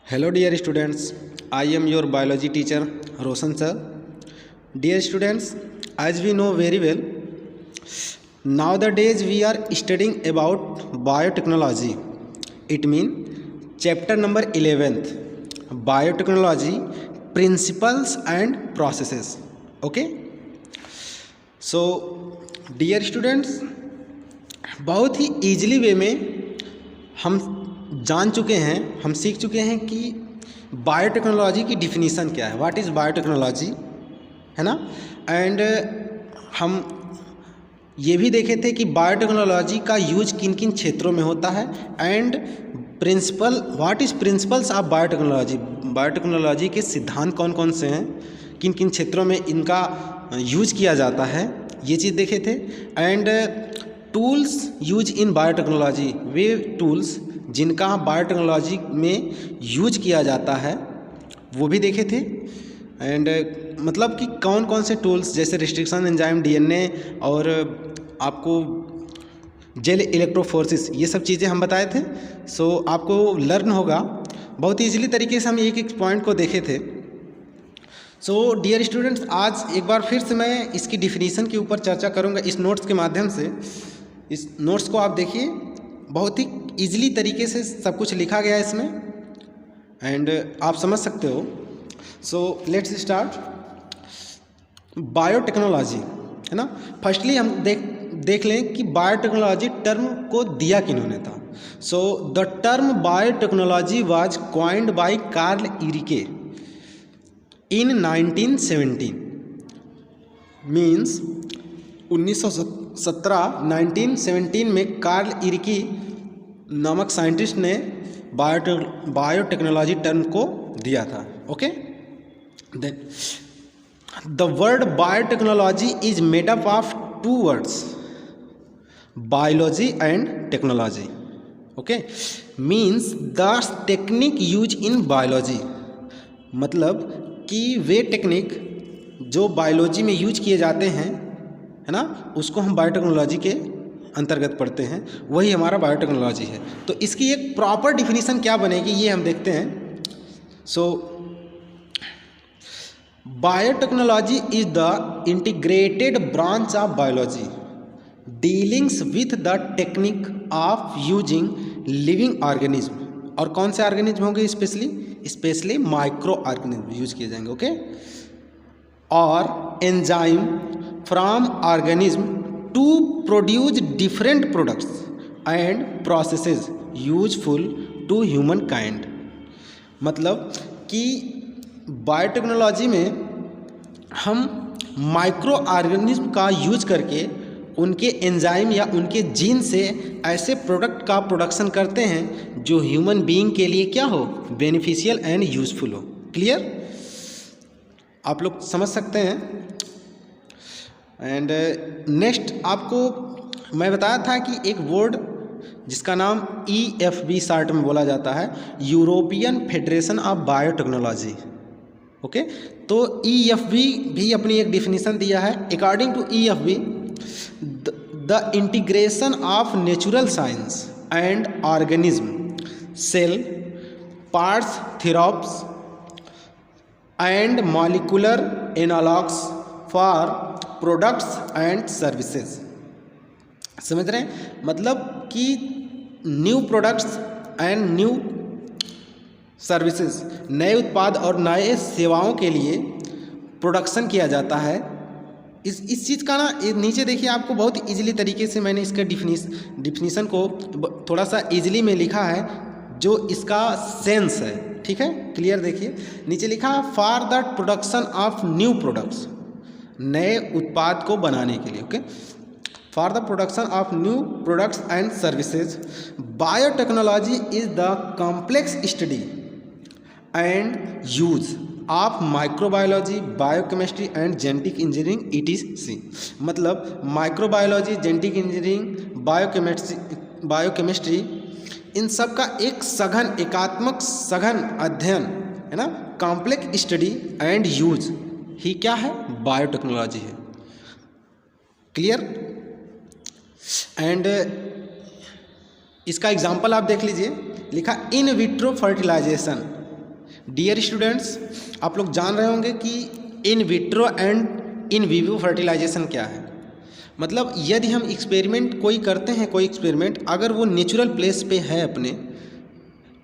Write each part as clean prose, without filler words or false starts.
Hello dear students, I am your biology teacher Roshan sir. Dear students, as we know very well, nowadays we are studying about biotechnology. It means chapter number 11th, biotechnology principles and processes. Okay? So dear students, बहुत ही easily वे में हम जान चुके हैं, हम सीख चुके हैं कि बायोटेक्नोलॉजी की डिफिनीसन क्या है, व्हाट इज़ बायोटेक्नोलॉजी, है ना। एंड हम ये भी देखे थे कि बायोटेक्नोलॉजी का यूज किन किन क्षेत्रों में होता है and principle, what is principles of biotechnology, biotechnology के सिद्धांत कौन कौन से हैं, किन किन क्षेत्रों में इनका यूज किया जाता है, ये चीज़ देखे थे। And tools use in biotechnology, way tools जिनका बायोटेक्नोलॉजी में यूज किया जाता है वो भी देखे थे। एंड मतलब कि कौन कौन से टूल्स, जैसे रिस्ट्रिक्शन एंजाइम, डीएनए और आपको जेल इलेक्ट्रोफोरेसिस, ये सब चीज़ें हम बताए थे। सो आपको लर्न होगा बहुत ईजीली तरीके से, हम एक एक पॉइंट को देखे थे। सो डियर स्टूडेंट्स, आज एक बार फिर से मैं इसकी डिफिनीसन के ऊपर चर्चा करूँगा इस नोट्स के माध्यम से। इस नोट्स को आप देखिए, बहुत ही ईजिली तरीके से सब कुछ लिखा गया है इसमें एंड आप समझ सकते हो। सो लेट्स स्टार्ट। बायोटेक्नोलॉजी, है ना। फर्स्टली हम देख लें कि बायोटेक्नोलॉजी टर्म को दिया किन्होंने था। So the term biotechnology was coined by Karl Ereky in 1917, means 1917 में कार्ल इरिकी नामक साइंटिस्ट ने बायोटेक्नोलॉजी टर्म को दिया था। Okay, then the word biotechnology is made up of two words, biology and technology. Okay, means the technique use in biology, मतलब कि वे technique जो बायोलॉजी में यूज किए जाते हैं, है ना, उसको हम बायोटेक्नोलॉजी के अंतर्गत पढ़ते हैं, वही हमारा बायोटेक्नोलॉजी है। तो इसकी एक प्रॉपर डिफिनीसन क्या बनेगी ये हम देखते हैं। So biotechnology is the integrated branch of biology dealings with the technique of using living organism. और कौन से ऑर्गेनिज्म होंगे? स्पेशली माइक्रो ऑर्गेनिज्म यूज किए जाएंगे। ओके, और enzyme from organism to produce different products and processes useful to humankind. मतलब कि biotechnology में हम माइक्रो ऑर्गेनिज्म का यूज करके उनके एंजाइम या उनके जीन से ऐसे प्रोडक्ट का प्रोडक्शन करते हैं जो ह्यूमन बीइंग के लिए क्या हो, बेनिफिशियल एंड यूजफुल हो। क्लियर, आप लोग समझ सकते हैं। एंड नेक्स्ट आपको मैं बताया था कि एक वर्ड जिसका नाम EFB शॉर्ट में बोला जाता है, European Federation of Biotechnology. Okay, तो EFB भी अपनी एक डिफिनीसन दिया है। According to EFB, the integration of natural science and organism, cell parts, thereof and molecular analogs for products and services. समझ रहे हैं? मतलब कि new products and new services, नए उत्पाद और नए सेवाओं के लिए प्रोडक्शन किया जाता है। इस चीज़ का ना नीचे देखिए, आपको बहुत इजीली तरीके से मैंने इसका डिफिनीसन को थोड़ा सा इजीली में लिखा है, जो इसका सेंस है। ठीक है, क्लियर देखिए, नीचे लिखा for the production of new products, नए उत्पाद को बनाने के लिए। Okay, for the production of new products and services, biotechnology is the complex study and use of microbiology, biochemistry and genetic engineering ETC। मतलब माइक्रोबायोलॉजी, जेनेटिक इंजीनियरिंग, बायोकेमिस्ट्री, इन सब का एक सघन, एकात्मक सघन अध्ययन, है ना, कॉम्प्लेक्स स्टडी एंड यूज ही क्या है, बायोटेक्नोलॉजी है। क्लियर। एंड इसका एग्जांपल आप देख लीजिए, लिखा in vitro fertilisation, dear students, आप लोग जान रहे होंगे कि in vitro and in vivo fertilisation क्या है। मतलब यदि हम एक्सपेरिमेंट कोई करते हैं, कोई एक्सपेरिमेंट अगर वो नेचुरल प्लेस पे है अपने,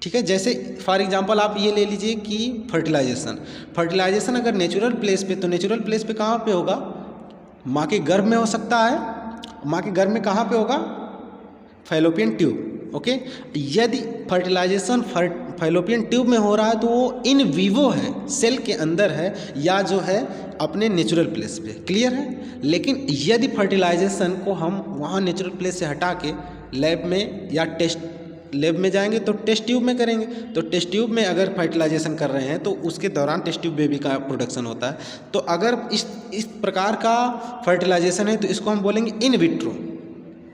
ठीक है, जैसे फॉर एग्जांपल आप ये ले लीजिए कि फर्टिलाइजेशन अगर नेचुरल प्लेस पे, तो नेचुरल प्लेस पे कहाँ पे होगा? माँ के गर्भ में हो सकता है। माँ के गर्भ में कहाँ पे होगा? Fallopian tube. ओके, यदि फर्टिलाइजेशन फैलोपियन ट्यूब में हो रहा है तो वो इन विवो है, सेल के अंदर है, या जो है अपने नेचुरल प्लेस पे। क्लियर है? लेकिन यदि फर्टिलाइजेशन को हम वहाँ नेचुरल प्लेस से हटा के लैब में या टेस्ट लैब में जाएंगे तो टेस्ट ट्यूब में करेंगे, तो टेस्ट ट्यूब में अगर फर्टिलाइजेशन कर रहे हैं तो उसके दौरान टेस्ट ट्यूब बेबी का प्रोडक्शन होता है। तो अगर इस प्रकार का फर्टिलाइजेशन है तो इसको हम बोलेंगे इन विट्रो।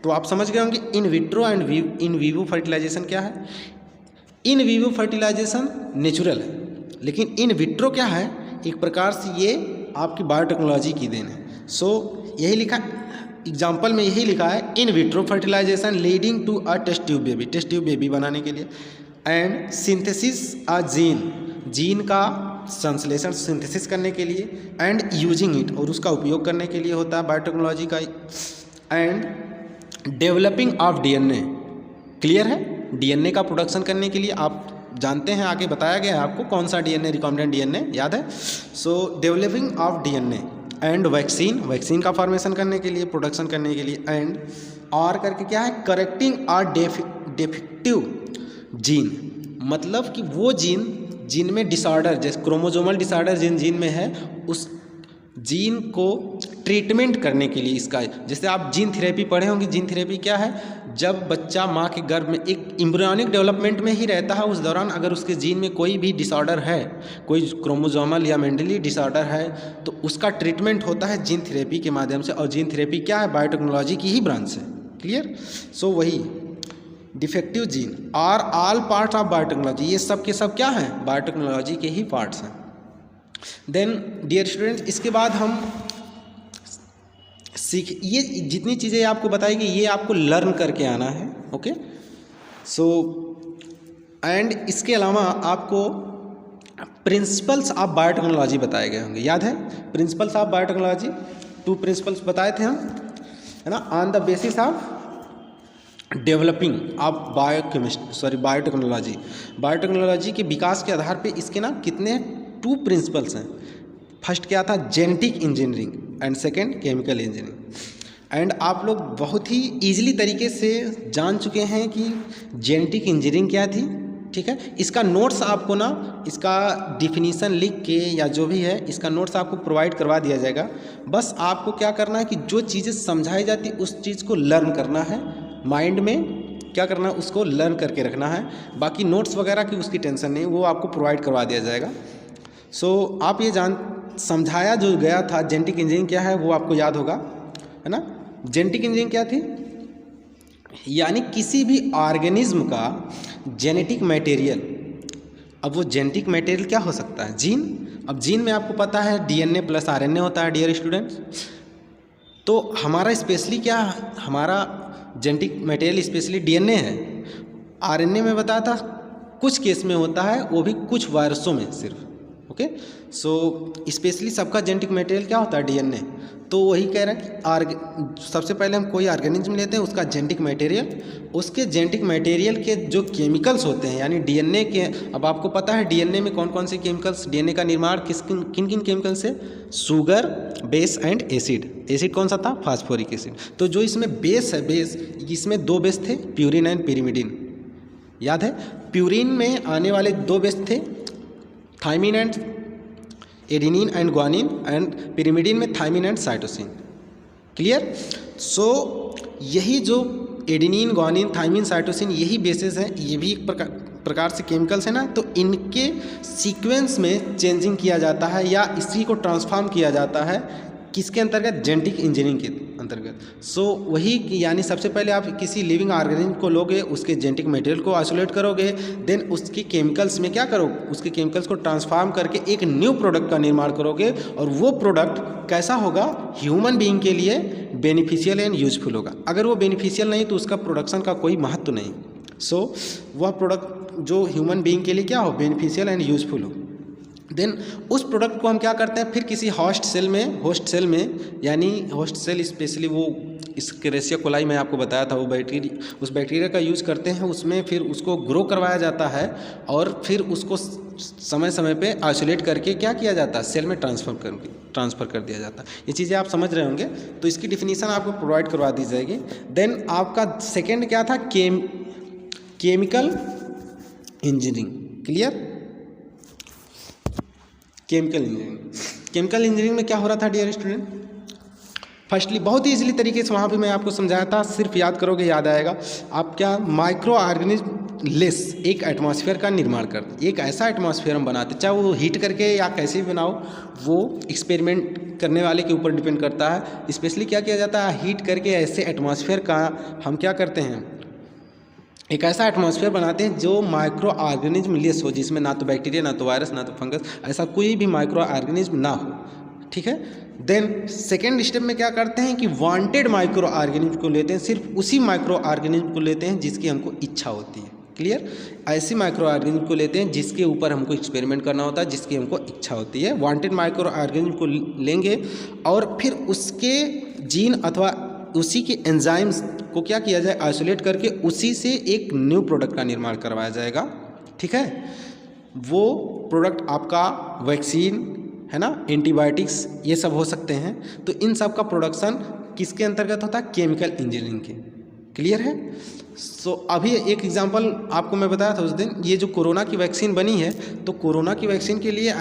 तो आप समझ गए होंगे in vitro and in vivo fertilisation क्या है। इन विवो फर्टिलाइजेशन नेचुरल है, लेकिन इन विट्रो क्या है? एक प्रकार से ये आपकी बायोटेक्नोलॉजी की देन है। सो यही लिखा, एग्जाम्पल में यही लिखा है, in vitro fertilisation leading to a test tube baby बनाने के लिए, एंड सिंथेसिस अ जीन का संश्लेषण सिंथेसिस करने के लिए, एंड यूजिंग इट और उसका उपयोग करने के लिए होता है बायोटेक्नोलॉजी का, and developing of DNA. Clear है? डीएनए का प्रोडक्शन करने के लिए आप जानते हैं, आगे बताया गया है आपको कौन सा डीएनए, रिकॉम्बिनेंट डीएनए, याद है? So developing of DNA and vaccine का फॉर्मेशन करने के लिए, प्रोडक्शन करने के लिए, एंड और करके क्या है? करेक्टिंग और डिफेक्टिव जीन, मतलब कि वो जीन में डिसऑर्डर, जैसे क्रोमोजोमल डिसऑर्डर जीन में है, उस जीन को ट्रीटमेंट करने के लिए इसका, जैसे आप जीन थेरेपी पढ़े होंगे। जीन थेरेपी क्या है? जब बच्चा माँ के गर्भ में एक एम्ब्रियोनिक डेवलपमेंट में ही रहता है, उस दौरान अगर उसके जीन में कोई भी डिसऑर्डर है, कोई क्रोमोजोमल या मेंडली डिसऑर्डर है, तो उसका ट्रीटमेंट होता है जीन थेरेपी के माध्यम से। और जीन थेरेपी क्या है? बायोटेक्नोलॉजी की ही ब्रांच है। क्लियर? सो वही डिफेक्टिव जीन और ऑल पार्ट ऑफ बायोटेक्नोलॉजी, ये सब के सब क्या हैं? बायोटेक्नोलॉजी के ही पार्ट्स हैं। देन डियर स्टूडेंट्स, इसके बाद हम ये जितनी चीज़ें आपको बताएगी ये आपको लर्न करके आना है। ओके, सो एंड इसके अलावा आपको प्रिंसिपल्स ऑफ बायोटेक्नोलॉजी बताए गए होंगे, याद है? प्रिंसिपल्स ऑफ बायोटेक्नोलॉजी 2 प्रिंसिपल्स बताए थे हम, है ना? On the basis of developing of biotechnology के विकास के आधार पे इसके ना कितने 2 प्रिंसिपल्स हैं। फर्स्ट क्या था? Genetic engineering, and second chemical engineering. And आप लोग बहुत ही ईजिली तरीके से जान चुके हैं कि जेनेटिक इंजीनियरिंग क्या थी। ठीक है, इसका नोट्स आपको ना, इसका डिफिनीसन लिख के या जो भी है, इसका नोट्स आपको प्रोवाइड करवा दिया जाएगा। बस आपको क्या करना है कि जो चीज़ें समझाई जाती उस चीज़ को लर्न करना है, माइंड में क्या करना है, उसको लर्न करके रखना है। बाकी नोट्स वगैरह की उसकी टेंशन नहीं, वो आपको प्रोवाइड करवा दिया जाएगा। सो आप ये समझाया जो गया था जेनेटिक इंजीनियरिंग क्या है वो आपको याद होगा, है ना? जेनेटिक इंजीनियरिंग क्या थी? यानी किसी भी ऑर्गेनिज्म का जेनेटिक मटेरियल। अब वो जेनेटिक मटेरियल क्या हो सकता है? जीन। अब जीन में आपको पता है डीएनए प्लस आरएनए होता है डियर स्टूडेंट्स। तो हमारा स्पेशली क्या, हमारा जेनेटिक मटेरियल स्पेशली डीएनए है। आरएनए में बताया था कुछ केस में होता है, वो भी कुछ वायरसों में सिर्फ। ओके, सो स्पेशली सबका जेनेटिक मटेरियल क्या होता है? डीएनए। तो वही कह रहे हैं कि सबसे पहले हम कोई ऑर्गेनिज्म लेते हैं, उसका जेनेटिक मटेरियल, उसके जेनेटिक मटेरियल के जो केमिकल्स होते हैं, यानी डीएनए के। अब आपको पता है डीएनए में कौन कौन से केमिकल्स, डीएनए का निर्माण किन किन केमिकल से? Sugar, base and acid. Acid कौन सा था? Phosphoric acid. तो जो इसमें बेस है, इसमें 2 बेस थे, प्यूरिन एंड पिरिमिडिन। याद है? प्यूरिन में आने वाले 2 बेस थे, thymine and adenine and guanine, and pyrimidine में thymine and cytosine. Clear? So यही जो एडेनिन, ग्वानिन, थायमिन, साइटोसिन, यही बेसिस हैं, ये भी एक प्रकार से केमिकल्स हैं ना। तो इनके सीक्वेंस में चेंजिंग किया जाता है या इसी को ट्रांसफॉर्म किया जाता है किसके अंतर्गत? जेनेटिक इंजीनियरिंग के अंतर्गत। सो वही यानी सबसे पहले आप किसी लिविंग ऑर्गेनिज्म को लोगे, उसके जेनेटिक मटेरियल को आइसोलेट करोगे, देन उसके केमिकल्स में क्या करो, उसके केमिकल्स को ट्रांसफॉर्म करके एक न्यू प्रोडक्ट का निर्माण करोगे। और वो प्रोडक्ट कैसा होगा? ह्यूमन बीइंग के लिए बेनिफिशियल एंड यूजफुल होगा। अगर वो बेनिफिशियल नहीं तो उसका प्रोडक्शन का कोई महत्व नहीं। सो वह प्रोडक्ट जो ह्यूमन बीइंग के लिए क्या हो, बेनिफिशियल एंड यूजफुल हो। देन उस प्रोडक्ट को हम क्या करते हैं, फिर किसी होस्ट सेल में यानी होस्ट सेल स्पेशली वो इस्केरेसिया कोलाई मैं आपको बताया था, वो बैक्टीरिया, उस बैक्टीरिया का यूज़ करते हैं, उसमें फिर उसको ग्रो करवाया जाता है और फिर उसको समय समय पे आइसोलेट करके क्या किया जाता है, सेल में ट्रांसफ़र कर दिया जाता है। ये चीज़ें आप समझ रहे होंगे, तो इसकी डिफिनीसन आपको प्रोवाइड करवा दी जाएगी। देन आपका सेकेंड क्या था, chemical engineering. Clear? Chemical engineering में क्या हो रहा था डियर स्टूडेंट, फर्स्टली बहुत ही इजीली तरीके से वहाँ पे मैं आपको समझाया था, सिर्फ याद करोगे याद आएगा। आप क्या, माइक्रो ऑर्गेनिज्म लेस एक एटमॉस्फेयर का निर्माण करते, एक ऐसा एटमॉस्फेयर हम बनाते, चाहे वो हीट करके या कैसे भी बनाओ, वो एक्सपेरिमेंट करने वाले के ऊपर डिपेंड करता है। स्पेशली क्या किया जाता है, हीट करके ऐसे एटमॉस्फेयर का हम क्या करते हैं, एक ऐसा एटमॉस्फेयर बनाते हैं जो माइक्रो ऑर्गेनिज्म लेस हो, जिसमें ना तो बैक्टीरिया, ना तो वायरस, ना तो फंगस, ऐसा कोई भी माइक्रो ऑर्गेनिज्म ना हो। ठीक है। देन सेकेंड स्टेप में क्या करते हैं कि वांटेड माइक्रो ऑर्गेनिज्म को लेते हैं, सिर्फ उसी माइक्रो ऑर्गेनिज्म को लेते हैं जिसकी हमको इच्छा होती है। क्लियर? ऐसी माइक्रो ऑर्गेनिज्म को लेते हैं जिसके ऊपर हमको एक्सपेरिमेंट करना होता है, जिसकी हमको इच्छा होती है। वांटेड माइक्रो ऑर्गेनिज्म को लेंगे और फिर उसके जीन अथवा उसी के एंजाइम्स को क्या किया जाए, आइसोलेट करके उसी से एक न्यू प्रोडक्ट का निर्माण करवाया जाएगा। ठीक है। वो प्रोडक्ट आपका वैक्सीन है ना, एंटीबायोटिक्स, ये सब हो सकते हैं। तो इन सब का प्रोडक्शन किसके अंतर्गत होता है, केमिकल इंजीनियरिंग के। क्लियर है? सो अभी एक एग्जांपल आपको मैं बताया था उस दिन, ये जो कोरोना की वैक्सीन बनी है, तो कोरोना की वैक्सीन के लिए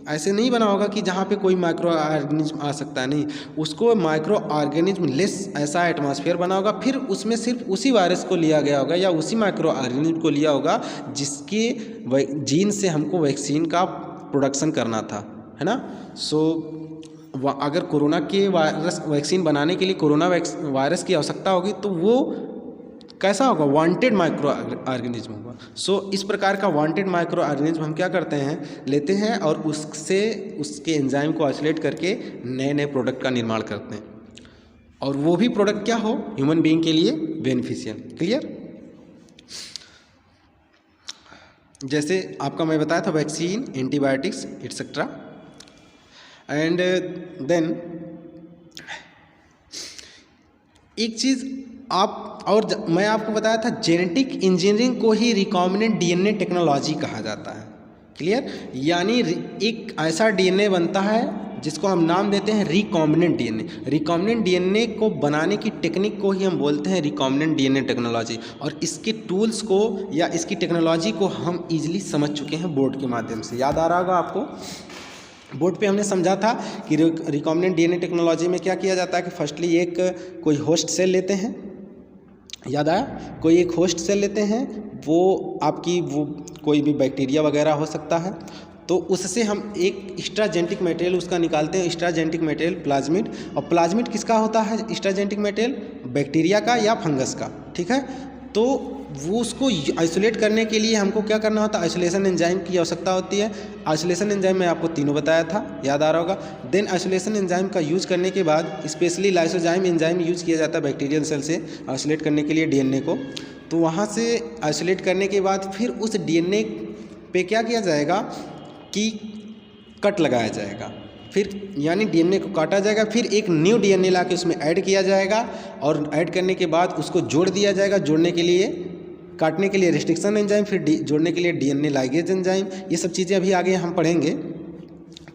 ऐसे नहीं बना होगा कि जहाँ पे कोई माइक्रो ऑर्गेनिज्म आ सकता है, नहीं, उसको माइक्रो ऑर्गेनिज्म लेस ऐसा एटमॉस्फेयर बना होगा, फिर उसमें सिर्फ उसी वायरस को लिया गया होगा या उसी माइक्रो ऑर्गेनिज्म को लिया होगा जिसके जीन से हमको वैक्सीन का प्रोडक्शन करना था, है ना। सो अगर कोरोना के वायरस वैक्सीन बनाने के लिए कोरोना वायरस की आवश्यकता होगी तो वो कैसा होगा, वांटेड माइक्रो ऑर्गेनिज्म होगा। सो इस प्रकार का वांटेड माइक्रो ऑर्गेनिज्म हम क्या करते हैं, लेते हैं और उसके एंजाइम को आइसोलेट करके नए नए प्रोडक्ट का निर्माण करते हैं, और वो भी प्रोडक्ट क्या हो, ह्यूमन बीइंग के लिए बेनिफिशियल। क्लियर? जैसे आपका मैं बताया था vaccine, antibiotics etcetera. And then एक चीज़ मैं आपको बताया था, जेनेटिक इंजीनियरिंग को ही रिकॉम्बिनेंट डीएनए टेक्नोलॉजी कहा जाता है। क्लियर? यानी एक ऐसा डीएनए बनता है जिसको हम नाम देते हैं रिकॉम्बिनेंट डीएनए। रिकॉम्बिनेंट डीएनए को बनाने की टेक्निक को ही हम बोलते हैं रिकॉम्बिनेंट डीएनए टेक्नोलॉजी, और इसके टूल्स को या इसकी टेक्नोलॉजी को हम इजीली समझ चुके हैं बोर्ड के माध्यम से। याद आ रहा होगा आपको, बोर्ड पे हमने समझा था कि रिकॉम्बिनेंट डीएनए टेक्नोलॉजी में क्या किया जाता है कि फर्स्टली एक कोई होस्ट सेल लेते हैं, याद आया, कोई एक होस्ट सेल लेते हैं, वो कोई भी बैक्टीरिया वगैरह हो सकता है, तो उससे हम एक एक्स्ट्राजेनेटिक मटेरियल उसका निकालते हैं, एक्स्ट्राजेनेटिक मटेरियल प्लाज्मिड। और प्लाज्मिड किसका होता है, एक्स्ट्राजेनेटिक मटेरियल, बैक्टीरिया का या फंगस का। ठीक है। तो वो उसको आइसोलेट करने के लिए हमको क्या करना होता है, आइसोलेशन एंजाइम की आवश्यकता होती है। आइसोलेशन एंजाइम मैं आपको तीनों बताया था, याद आ रहा होगा। देन आइसोलेशन एंजाइम का यूज़ करने के बाद स्पेशली लाइसोजाइम एंजाइम यूज़ किया जाता है बैक्टीरियल सेल से आइसोलेट करने के लिए डीएनए को। तो वहाँ से आइसोलेट करने के बाद फिर उस डीएनए पे क्या किया जाएगा कि कट लगाया जाएगा, फिर यानी डीएनए को काटा जाएगा, फिर एक न्यू डीएनए ला के उसमें ऐड किया जाएगा, और ऐड करने के बाद उसको जोड़ दिया जाएगा। जोड़ने के लिए, काटने के लिए रेस्ट्रिक्शन एंजाइम, फिर जोड़ने के लिए डीएनए लाइगेज एंजाइम, ये सब चीज़ें अभी आगे हम पढ़ेंगे।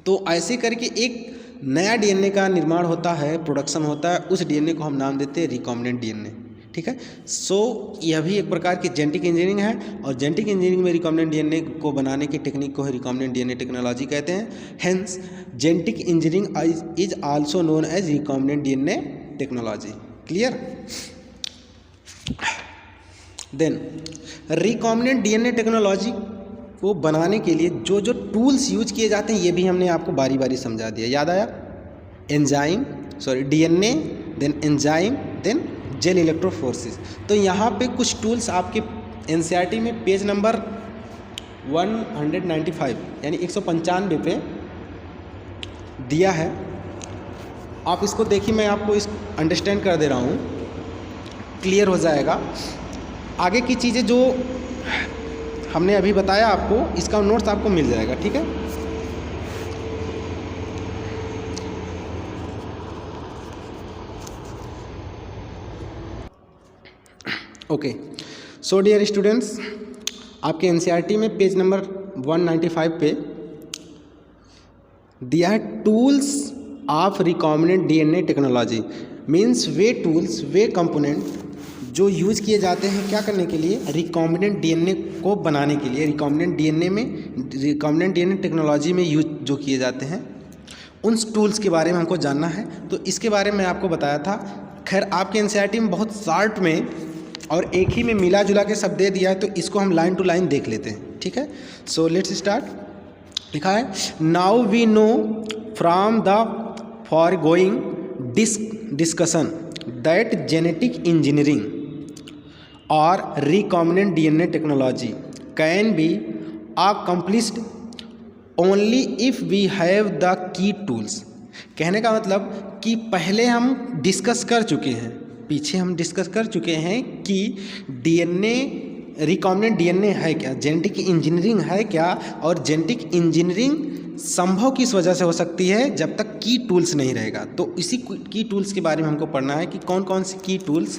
तो ऐसे करके एक नया डीएनए का निर्माण होता है, प्रोडक्शन होता है, उस डीएनए को हम नाम देते हैं रिकॉम्बिनेंट डीएनए। ठीक है। सो यह भी एक प्रकार की जेनेटिक इंजीनियरिंग है, और जेनेटिक इंजीनियरिंग में रिकॉम्बिनेंट डीएनए को बनाने की टेक्निक को रिकॉम्बिनेंट डीएनए टेक्नोलॉजी कहते हैं। Hence genetic engineering is also known as recombinant DNA technology. Clear? Then recombinant DNA technology को बनाने के लिए जो जो टूल्स यूज किए जाते हैं ये भी हमने आपको बारी बारी समझा दिया। याद आया? DNA, then enzyme, then gel electrophoresis. तो यहाँ पे कुछ टूल्स आपके एनसीईआरटी में पेज नंबर 195 यानी 195 पे दिया है। आप इसको देखिए, मैं आपको इस अंडरस्टैंड कर दे रहा हूँ, क्लियर हो जाएगा। आगे की चीज़ें जो हमने अभी बताया आपको, इसका नोट्स आपको मिल जाएगा, ठीक है। ओके, सो डियर स्टूडेंट्स, आपके एनसीईआरटी में पेज नंबर 195 पे दिया है tools of recombinant DNA technology. Means way tools, way component जो यूज किए जाते हैं क्या करने के लिए, रिकॉम्बिनेंट डीएनए को बनाने के लिए। रिकॉम्बिनेंट डीएनए टेक्नोलॉजी में यूज जो किए जाते हैं, उन टूल्स के बारे में हमको जानना है। तो इसके बारे में आपको बताया था। खैर आपके एनसीईआरटी में बहुत शार्ट में और एक ही में मिला जुला के सब दे दिया है, तो इसको हम लाइन टू लाइन देख लेते हैं, ठीक है। So let's start. लिखा है, now we know from the foregoing discussion that genetic engineering और recombinant DNA technology can be accomplished only if we have the key tools. कहने का मतलब कि पहले हम डिस्कस कर चुके हैं, पीछे हम डिस्कस कर चुके हैं कि डीएनए, रिकॉम्बिनेंट डीएनए है क्या, जेनेटिक इंजीनियरिंग है क्या, और जेनेटिक इंजीनियरिंग संभव किस वजह से हो सकती है, जब तक की टूल्स नहीं रहेगा। तो इसी की टूल्स के बारे में हमको पढ़ना है कि कौन कौन से की टूल्स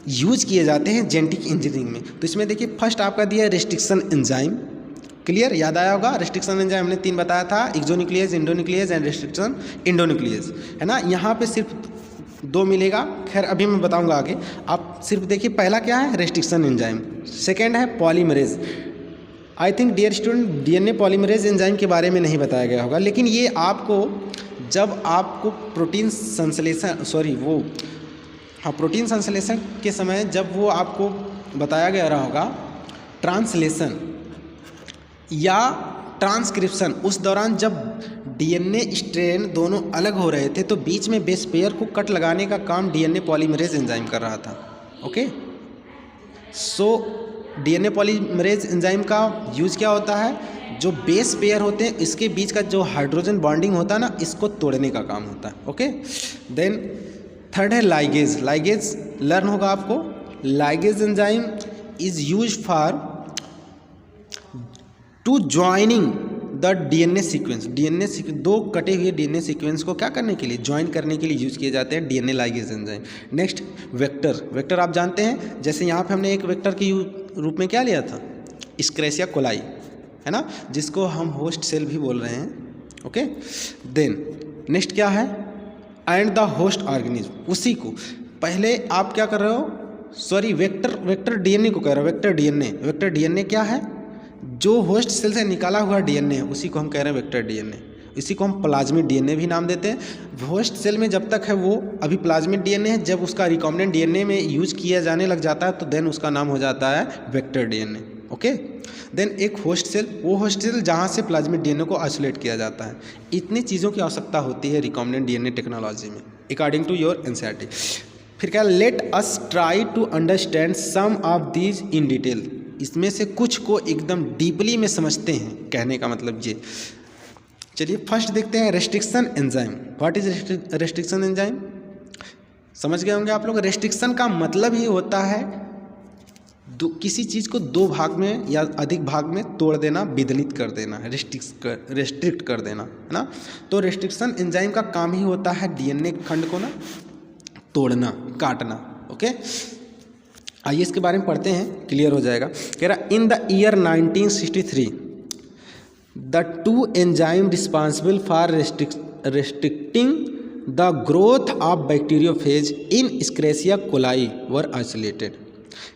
यूज किए जाते हैं जेनेटिक इंजीनियरिंग में। तो इसमें देखिए फर्स्ट आपका दिया है रेस्ट्रिक्शन एंजाइम। क्लियर, याद आया होगा। रेस्ट्रिक्शन एंजाइम हमने 3 बताया था, exonuclease, endonuclease and restriction endonuclease, है ना। यहाँ पे सिर्फ 2 मिलेगा। खैर अभी मैं बताऊंगा आगे। आप सिर्फ देखिए पहला क्या है, रेस्ट्रिक्शन एंजाइम। सेकेंड है polymerase. I think dear student DNA polymerase enzyme के बारे में नहीं बताया गया होगा, लेकिन ये आपको जब आपको प्रोटीन संश्लेषण प्रोटीन संश्लेषण के समय जब वो आपको बताया गया रहा होगा, ट्रांसलेशन या ट्रांसक्रिप्शन, उस दौरान जब डीएनए स्ट्रेन दोनों अलग हो रहे थे, तो बीच में बेस पेयर को कट लगाने का काम डीएनए पॉलीमरेज एंजाइम कर रहा था। Okay, so DNA polymerase enzyme का यूज क्या होता है, जो बेस पेयर होते हैं इसके बीच का जो हाइड्रोजन बॉन्डिंग होता है ना, इसको तोड़ने का काम होता है। ओके, देन थर्ड है लाइगेज। लाइगेज लर्न होगा आपको। Ligase enzyme is use for to joining the DNA sequence. DNA sequence, 2 कटे हुए डीएनए सीक्वेंस को क्या करने के लिए, ज्वाइन करने के लिए यूज किए जाते हैं DNA ligase enzyme. Next vector. Vector आप जानते हैं, जैसे यहाँ पे हमने एक वेक्टर के रूप में क्या लिया था, एस्केरिया कोलाई, है ना, जिसको हम होस्ट सेल भी बोल रहे हैं। ओके, देन नेक्स्ट क्या है, एंड द होस्ट ऑर्गेनिज्म। उसी को पहले आप क्या कर रहे हो, सॉरी वेक्टर डीएनए को कह रहे हो, वेक्टर डीएनए क्या है, जो होस्ट सेल से निकाला हुआ डीएनए है, उसी को हम कह रहे हैं वेक्टर डीएनए। इसी को हम प्लाज्मिड डीएनए भी नाम देते हैं। होस्ट सेल में जब तक है वो अभी प्लाज्मिड डीएनए है, जब उसका रिकॉम्बिनेंट डीएनए में यूज किया जाने लग जाता है तो देन उसका नाम हो जाता है वेक्टर डीएनए। ओके, देन एक होस्ट सेल, वो होस्ट सेल जहाँ से प्लाज्मिड डीएनए को आइसोलेट किया जाता है। इतनी चीज़ों की आवश्यकता होती है रिकॉम्बिनेंट डीएनए टेक्नोलॉजी में, अकॉर्डिंग टू योर एनसीईआरटी। फिर क्या, let us try to understand some of these in detail. इसमें से कुछ को एकदम डीपली में समझते हैं, कहने का मतलब ये। चलिए फर्स्ट देखते हैं restriction enzyme. What is restriction enzyme, समझ गए होंगे आप लोग। रेस्ट्रिक्शन का मतलब ही होता है किसी चीज़ को 2 भाग में या अधिक भाग में तोड़ देना, विदलित कर देना, रेस्ट्रिक्ट कर देना, है ना। तो रेस्ट्रिक्शन एंजाइम का काम ही होता है डीएनए खंड को ना तोड़ना, काटना। ओके, आइए इसके बारे में पढ़ते हैं, क्लियर हो जाएगा। कह रहा, in the year 1963 the 2 enzyme responsible for restricting the growth of bacteriophage in एस्केरिया coli were isolated.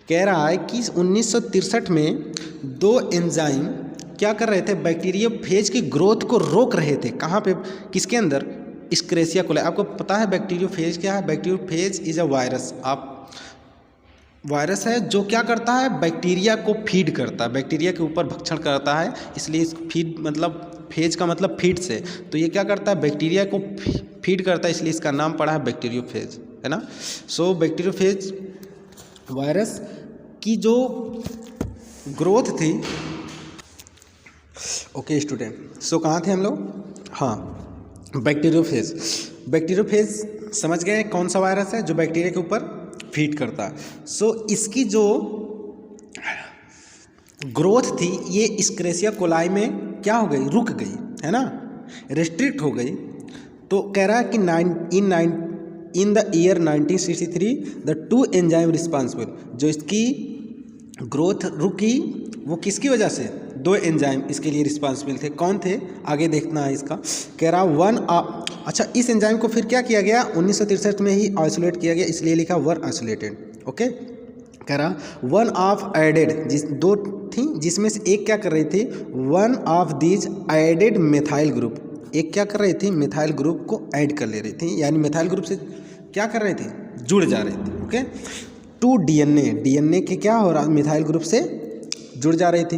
कह रहा है कि 1963 में 2 एंजाइम क्या कर रहे थे, बैक्टीरियोफेज की ग्रोथ को रोक रहे थे। कहाँ पे, किसके अंदर, एस्केरिया कोलाई। आपको पता है बैक्टीरियोफेज क्या है, bacteriophage is a virus. Virus है जो क्या करता है, बैक्टीरिया को फीड करता है, बैक्टीरिया के ऊपर भक्षण करता है, इसलिए इस फीड मतलब फेज का मतलब फीड से, तो ये क्या करता है, बैक्टीरिया को फीड करता है, इसलिए इसका नाम पड़ा है बैक्टीरियोफेज, है ना। सो बैक्टीरियोफेज वायरस की जो ग्रोथ थी। ओके स्टूडेंट, सो कहाँ थे हम लोग, हाँ बैक्टीरियोफेज। बैक्टीरियोफेज समझ गए कौन सा वायरस है जो बैक्टीरिया के ऊपर फीड करता है। सो इसकी जो ग्रोथ थी ये इस्क्रेसिया कोलाई में क्या हो गई, रुक गई, है ना, रेस्ट्रिक्ट हो गई। तो कह रहा है कि in the year 1963 the two enzyme responsible, जो इसकी ग्रोथ रुकी वो किसकी वजह से, दो एंजाइम इसके लिए रिस्पॉन्सिबल थे। कौन थे, आगे देखना है इसका। कह रहा अच्छा, इस एंजाइम को फिर क्या किया गया, 1963 में ही आइसोलेट किया गया, इसलिए लिखा वर आइसोलेटेड। ओके, कह रहा वन ऑफ एडेड, जिस दो थी जिसमें से एक क्या कर रही थी, one of these added methyl group, एक क्या कर रही थी, मिथाइल ग्रुप को ऐड कर ले रही थी, यानी मिथाइल ग्रुप से क्या कर रहे थे, जुड़ जा रहे थे। ओके, टू डीएनए के क्या हो रहा, मिथाइल ग्रुप से जुड़ जा रही थी।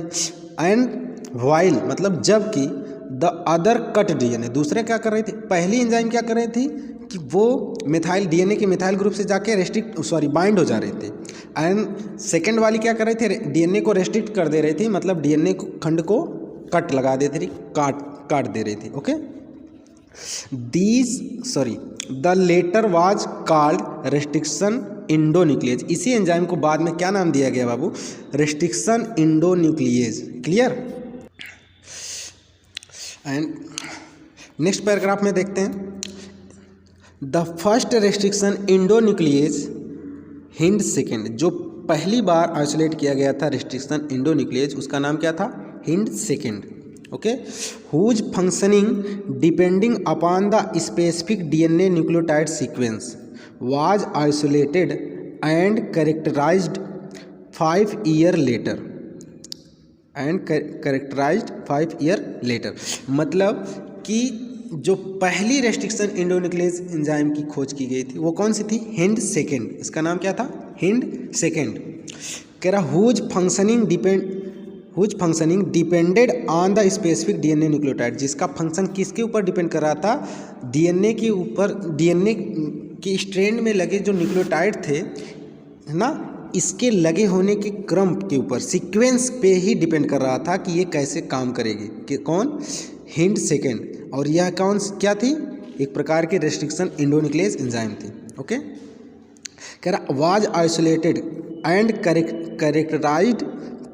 एंड वाइल मतलब जबकि द अदर कट डीएनए, दूसरे क्या कर रही थी, पहली एंजाइम क्या कर रही थी कि वो मिथाइल डीएनए के मिथाइल ग्रुप से जाके बाइंड हो जा रही थी। एंड सेकेंड वाली क्या कर रही थी, डीएनए को रेस्ट्रिक्ट कर दे रही थी, मतलब डीएनए खंड को कट लगा देती थी, काट दे रही थी। Okay, the latter was called restriction endonuclease, इसी एंजाइम को बाद में क्या नाम दिया गया बाबू, restriction endonuclease. Clear. And next paragraph में देखते हैं, the first restriction endonuclease Hind second, जो पहली बार आइसोलेट किया गया था रेस्ट्रिक्शन इंडोन्यूक्लियेज, उसका नाम क्या था, Hind second. Okay, whose functioning depending upon the specific DNA nucleotide sequence was isolated and characterised 5 year later, मतलब कि जो पहली रेस्ट्रिक्शन इंडोन्यूक्लियेज एंजाइम की खोज की गई थी वो कौन सी थी, हिंड सेकेंड, इसका नाम क्या था, हिंड सेकेंड। कह रहा whose functioning depended on the specific DNA nucleotide, जिसका फंक्शन किसके ऊपर डिपेंड कर रहा था, डीएनए के ऊपर, डीएनए के स्ट्रैंड में लगे जो न्यूक्लियोटाइड थे, है ना, इसके लगे होने के क्रम के ऊपर, सीक्वेंस पे ही डिपेंड कर रहा था कि ये कैसे काम करेगी, कि कौन, हिंड सेकेंड। और यह क्या थी, एक प्रकार की रेस्ट्रिक्शन इंडोन्यूक्लियेज एंजाइम थी। ओके, कह रहा was isolated and characterised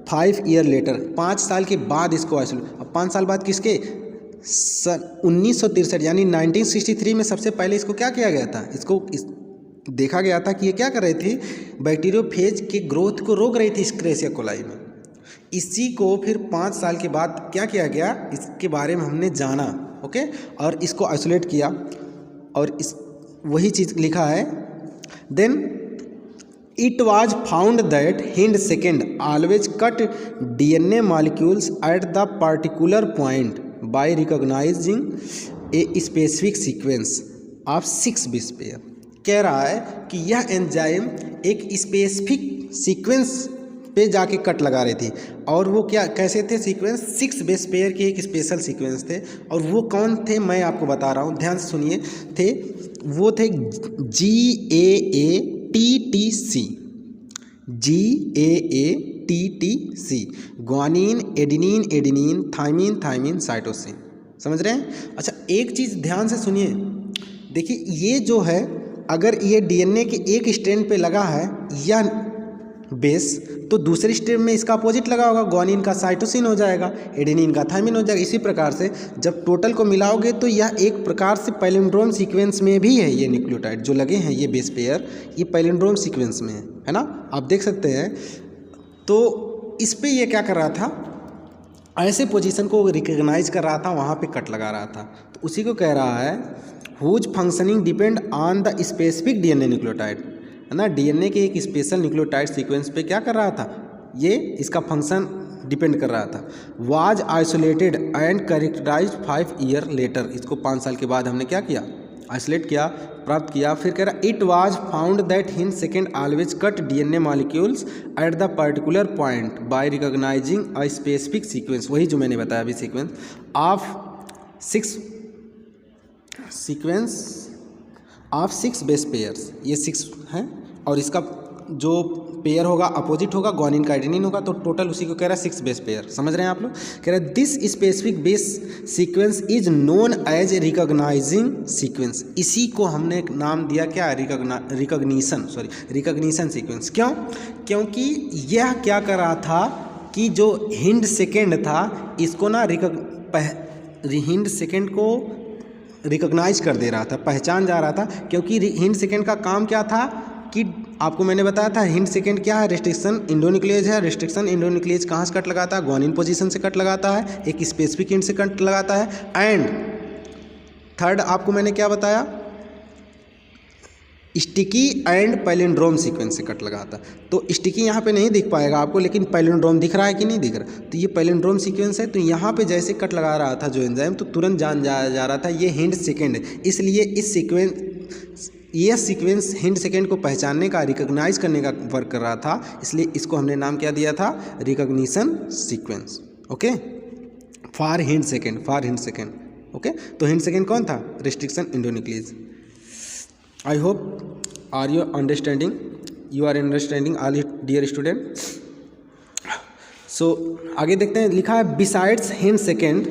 5 year later, 5 साल के बाद इसको आइसोलेट, अब 5 साल बाद किसके, 1963 यानी 1963 में सबसे पहले इसको क्या किया गया था, देखा गया था कि ये क्या कर रही थी, बैक्टीरियोफेज के ग्रोथ को रोक रही थी इस्क्रेसिया कोलाई में। इसी को फिर 5 साल के बाद क्या किया गया, इसके बारे में हमने जाना। ओके, और इसको आइसोलेट किया, और वही चीज़ लिखा है, then it was found that Hind second always cut DNA molecules at the particular point by recognising a specific sequence of 6 base pair. कह रहा है कि यह एंजाइम एक स्पेसिफिक सीक्वेंस पे जाके कट लगा रही थी, और वो क्या कैसे थे सीक्वेंस, 6 बेस पेयर के एक स्पेशल सीक्वेंस थे, और वो कौन थे मैं आपको बता रहा हूँ, ध्यान से सुनिए, वो थे GAATTC, guanine, adenine, thymine, cytosine. समझ रहे हैं। अच्छा, एक चीज़ ध्यान से सुनिए, देखिए ये जो है, अगर ये डीएनए के एक स्ट्रैंड पे लगा है या बेस, तो दूसरे स्ट्रैंड में इसका अपोजिट लगा होगा, ग्वानिन का साइटोसिन हो जाएगा, एडेनिन का थाइमिन हो जाएगा। इसी प्रकार से जब टोटल को मिलाओगे तो यह एक प्रकार से पैलिंड्रोम सीक्वेंस में भी है, ये न्यूक्लियोटाइड जो लगे हैं, ये बेस पेयर, ये पैलिंड्रोम सीक्वेंस में है ना, आप देख सकते हैं। तो इस पे ये क्या कर रहा था, ऐसे पोजीशन को रिकग्नाइज कर रहा था, वहाँ पे कट लगा रहा था। तो उसी को कह रहा है whose functioning depend on the specific DNA nucleotide, है ना, डीएनए के एक स्पेशल न्यूक्लियोटाइड सीक्वेंस पे क्या कर रहा था, ये इसका फंक्शन डिपेंड कर रहा था। Was isolated and characterised 5 year later, इसको 5 साल के बाद हमने क्या किया, आइसोलेट किया, प्राप्त किया। फिर कह रहा it was found that Hind second always cut DNA molecules at the particular point by recognising a specific sequence, वही जो मैंने बताया अभी, सीक्वेंस ऑफ 6 बेस पेयर्स, ये 6 हैं, और इसका जो पेयर होगा अपोजिट होगा, ग्वानिन का एडेनिन होगा, तो टोटल उसी को कह रहा है 6 बेस पेयर। समझ रहे हैं आप लोग? कह रहा है this specific base sequence is known as recognising sequence. इसी को हमने एक नाम दिया क्या, रिकॉग्निशन सीक्वेंस। क्यों? क्योंकि यह क्या कर रहा था कि जो हिंड सेकेंड था इसको ना हिंड सेकेंड को रिकॉग्नाइज कर दे रहा था, पहचान जा रहा था। क्योंकि हिंड सेकेंड का काम क्या था कि आपको मैंने बताया था हिंड सेकेंड क्या है, रेस्ट्रिक्शन इंडोन्यूक्लियेज है। रेस्ट्रिक्शन इंडोन्यूक्लियेज कहाँ से कट लगाता है, ग्वानिन पोजीशन से कट लगाता है, एक स्पेसिफिक हिंड से कट लगाता है। एंड थर्ड आपको मैंने क्या बताया, स्टिकी एंड पैलिंड्रोम सीक्वेंस से कट लगाता है। तो स्टिकी यहाँ पे नहीं दिख पाएगा आपको, लेकिन पैलिंड्रोम दिख रहा है कि नहीं दिख रहा, तो ये पैलिंड्रोम सीक्वेंस है। तो यहाँ पे जैसे कट लगा रहा था जो एंजाइम, तो तुरंत जान जा रहा था ये हिंड सेकेंड है। इसलिए ये सीक्वेंस हिंड सेकेंड को पहचानने का, रिकॉग्नाइज करने का वर्क कर रहा था। इसलिए इसको हमने नाम क्या दिया था, recognition sequence. Okay, for hind second. Okay, तो हिंड सेकेंड कौन था, restriction इंडोन्यूक्लियेज। I hope you are understanding all dear student। So आगे देखते हैं, लिखा है besides Hind second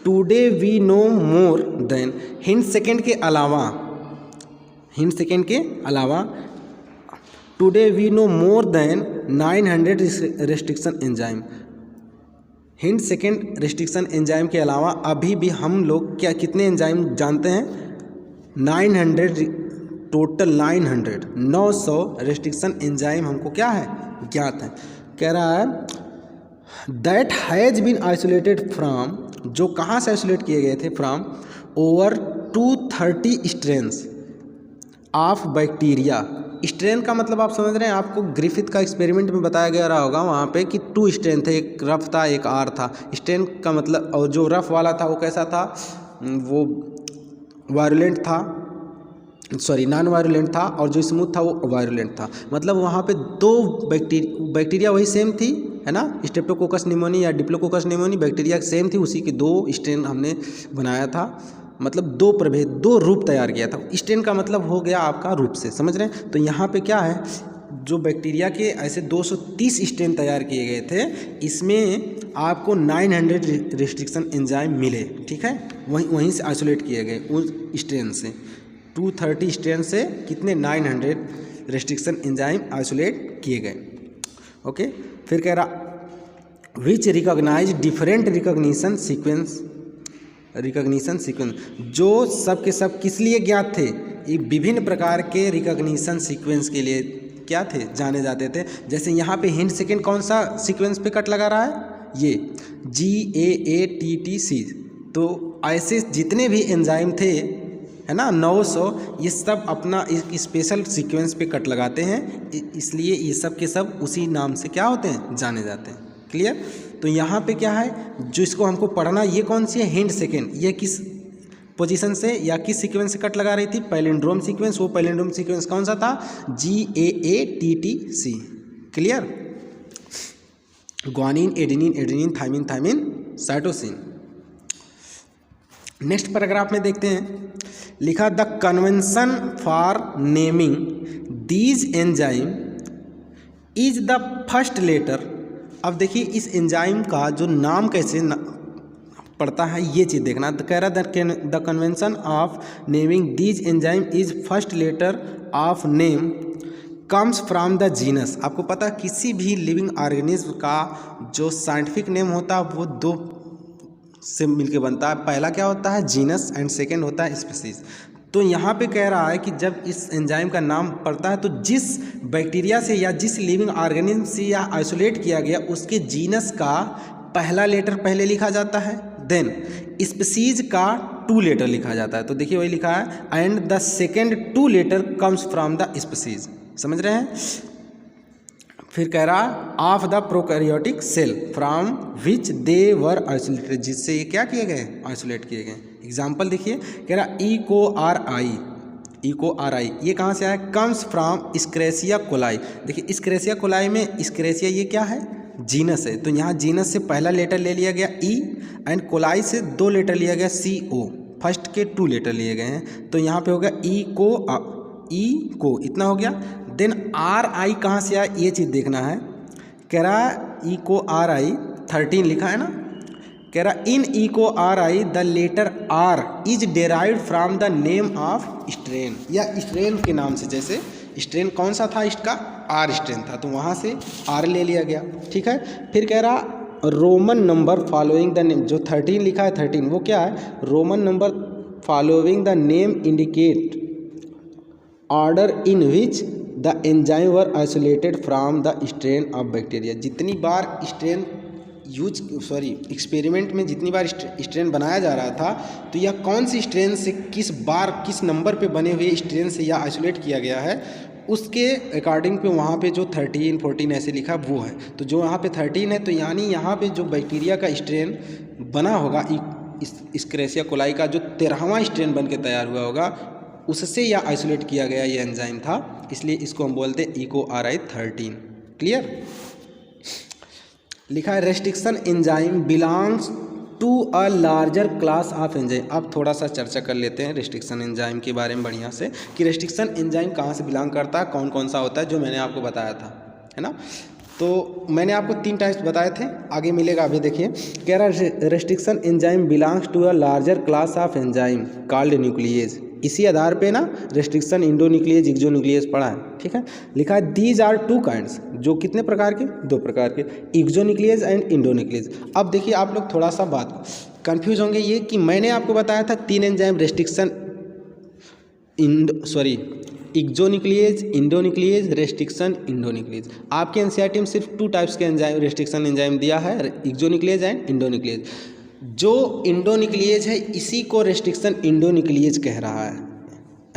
today we know more than. Hind second के अलावा today we know more than 900 restriction enzyme. Hind second restriction enzyme के अलावा अभी भी हम लोग क्या कितने एंजाइम जानते हैं, 900, टोटल 900 रेस्ट्रिक्शन एंजाइम हमको क्या है, ज्ञात है। कह रहा है that has been isolated from, जो कहाँ से आइसोलेट किए गए थे, from over 230 strains of bacteria. Strain का मतलब आप समझ रहे हैं, आपको ग्रिफिथ का एक्सपेरिमेंट में बताया गया रहा होगा वहाँ पे कि 2 स्ट्रेन थे, एक रफ था एक आर था। स्ट्रेन का मतलब, और जो रफ वाला था वो कैसा था, वो वायरुलेंट था, नॉन वायरुलेंट था, और जो स्मूथ था वो वायरुलेंट था। मतलब वहाँ पे 2 बैक्टीरिया वही सेम थी, है ना, स्ट्रेप्टोकोकस निमोनी या डिप्लोकोकस निमोनी बैक्टीरिया सेम थी, उसी के 2 स्ट्रेन हमने बनाया था। मतलब 2 प्रभेद, 2 रूप तैयार किया था। स्ट्रेन का मतलब हो गया आपका रूप से, समझ रहे हैं। तो यहाँ पे क्या है, जो बैक्टीरिया के ऐसे 230 स्ट्रेन तैयार किए गए थे, इसमें आपको 900 रेस्ट्रिक्शन एंजाइम मिले। ठीक है, वहीं से आइसोलेट किए गए उस स्ट्रेन से, 230 स्ट्रेन से कितने 900 रेस्ट्रिक्शन एंजाइम आइसोलेट किए गए। ओके, फिर कह रहा विच रिकॉग्नाइज डिफरेंट रिकॉग्निशन सीक्वेंस, जो सब के सब किस लिए ज्ञात थे, एक विभिन्न प्रकार के रिकॉग्निशन सीक्वेंस के लिए क्या थे, जाने जाते थे। जैसे यहाँ पे हिंड सेकेंड कौन सा सीक्वेंस पे कट लगा रहा है, ये GAATTC। तो ऐसे जितने भी एंजाइम थे, है ना, 900, ये सब अपना एक स्पेशल सीक्वेंस पे कट लगाते हैं, इसलिए ये सब के सब उसी नाम से क्या होते हैं, जाने जाते हैं। क्लियर? तो यहाँ पे क्या है, जो इसको हमको पढ़ना, ये कौन सी है, हिंड सेकेंड। ये किस पोजीशन से या किस सीक्वेंस से कट लगा रही थी, पैलिंड्रोम सीक्वेंस। वो पैलिंड्रोम सीक्वेंस कौन सा था, GAATTC। Clear? Guanine, adenine, thymine, cytosine. Next paragraph में देखते हैं, लिखा the convention for naming these enzyme is the first letter. अब देखिए इस एंजाइम का जो नाम कैसे पड़ता है, ये चीज़ देखना। तो कह रहा the convention of naming these enzyme is first letter of name comes from the genus. आपको पता है किसी भी लिविंग ऑर्गेनिज्म का जो साइंटिफिक नेम होता है वो 2 से मिलके बनता है। पहला क्या होता है, जीनस, एंड सेकेंड होता है स्पीसीज। तो यहाँ पे कह रहा है कि जब इस एंजाइम का नाम पड़ता है तो जिस बैक्टीरिया से या जिस लिविंग ऑर्गेनिज्म से या आइसोलेट किया गया उसके जीनस का पहला लेटर पहले लिखा जाता है, देन स्पीसीज का 2 लेटर लिखा जाता है। तो देखिए वही लिखा है, and the second 2 letter comes from the species. समझ रहे हैं? फिर कह रहा of the prokaryotic cell from which they were isolated, जिससे ये क्या किए गए, आइसोलेट किए गए। एग्जाम्पल देखिए, कह रहा EcoRI, ये कहाँ से आया, कम्स फ्रॉम स्क्रेसिया कोलाई। देखिए स्क्रेसिया कोलाई में स्क्रेसिया ये क्या है, जीनस है। तो यहाँ जीनस से पहला लेटर ले लिया गया E, एंड कोलाई से 2 लेटर लिया गया CO। फर्स्ट के 2 लेटर लिए गए हैं, तो यहाँ पे हो गया E को इतना हो गया। देन आर आई कहाँ से आया ये चीज़ देखना है। कह रहा इको आर आई 13 लिखा है ना, कह रहा in Eco R I the letter R is derived from the name of strain, या स्ट्रेन के नाम से, जैसे स्ट्रेन कौन सा था इसका, आर स्ट्रेन था, तो वहाँ से आर ले लिया गया। ठीक है, फिर कह रहा Roman number following the name, जो 13 लिखा है 13 वो क्या है, Roman number following the name indicate order in which the enzyme were isolated from the strain of bacteria. जितनी बार स्ट्रेन एक्सपेरिमेंट में जितनी बार स्ट्रेन बनाया जा रहा था, तो यह कौन सी स्ट्रेन से किस बार किस नंबर पे बने हुए स्ट्रेन से यह आइसोलेट किया गया है, उसके अकॉर्डिंग पे वहाँ पे जो 13 14 ऐसे लिखा वो है। तो जो यहाँ पे 13 है, तो यानी यहाँ पे जो बैक्टीरिया का स्ट्रेन बना होगा, इस्क्रेसिया कोलाई का जो 13वां स्ट्रेन बन के तैयार हुआ होगा, उससे यह आइसोलेट किया गया ये एंजाइम था, इसलिए इसको हम बोलते हैं इको आर आई 13। क्लियर। लिखा है restriction enzyme belongs to a larger class of enzyme. अब थोड़ा सा चर्चा कर लेते हैं रेस्ट्रिक्शन एंजाइम के बारे में बढ़िया से, कि रेस्ट्रिक्शन एंजाइम कहाँ से बिलोंग करता है, कौन कौन सा होता है, जो मैंने आपको बताया था, है ना। तो मैंने आपको 3 टाइप्स बताए थे, आगे मिलेगा अभी देखिए। कह रहा restriction enzyme belongs to a larger class of enzyme called nuclease. इसी आधार पे ना रेस्ट्रिक्शन इंडोन्यूक्लियेज एक्सोन्यूक्लियेज पढ़ा है। ठीक है, लिखा है दीज आर 2 काइंड्स, जो कितने प्रकार के, 2 प्रकार के, एक्सोन्यूक्लियेज एंड इंडोन्यूक्लियेज। अब देखिए आप लोग थोड़ा सा बात कंफ्यूज होंगे, ये कि मैंने आपको बताया था 3 एंजाइम रेस्ट्रिक्शन एक्सोन्यूक्लियेज, इंडोन्यूक्लियेज, रेस्ट्रिक्शन इंडोन्यूक्लियेज। आपके एनसीईआरटी में सिर्फ 2 टाइप्स के एंजाइम रेस्ट्रिक्शन एंजाइम दिया है, एक्सोन्यूक्लियेज एंड इंडोन्यूक्लियेज। जो इंडोन्यूक्लियेज है इसी को रेस्ट्रिक्शन इंडोन्यूक्लियेज कह रहा है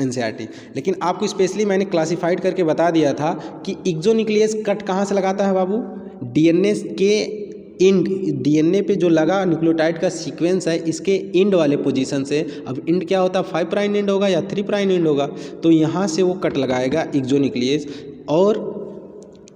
एनसीईआरटी, लेकिन आपको स्पेशली मैंने क्लासिफाइड करके बता दिया था कि एक्सोन्यूक्लियेज कट कहाँ से लगाता है बाबू, डीएनए के इंड, डीएनए पे जो लगा न्यूक्लियोटाइड का सीक्वेंस है इसके इंड वाले पोजीशन से। अब इंड क्या होता है, 5 प्राइम इंड होगा या 3 प्राइम इंड होगा, तो यहाँ से वो कट लगाएगा एक्सोन्यूक्लियेज, और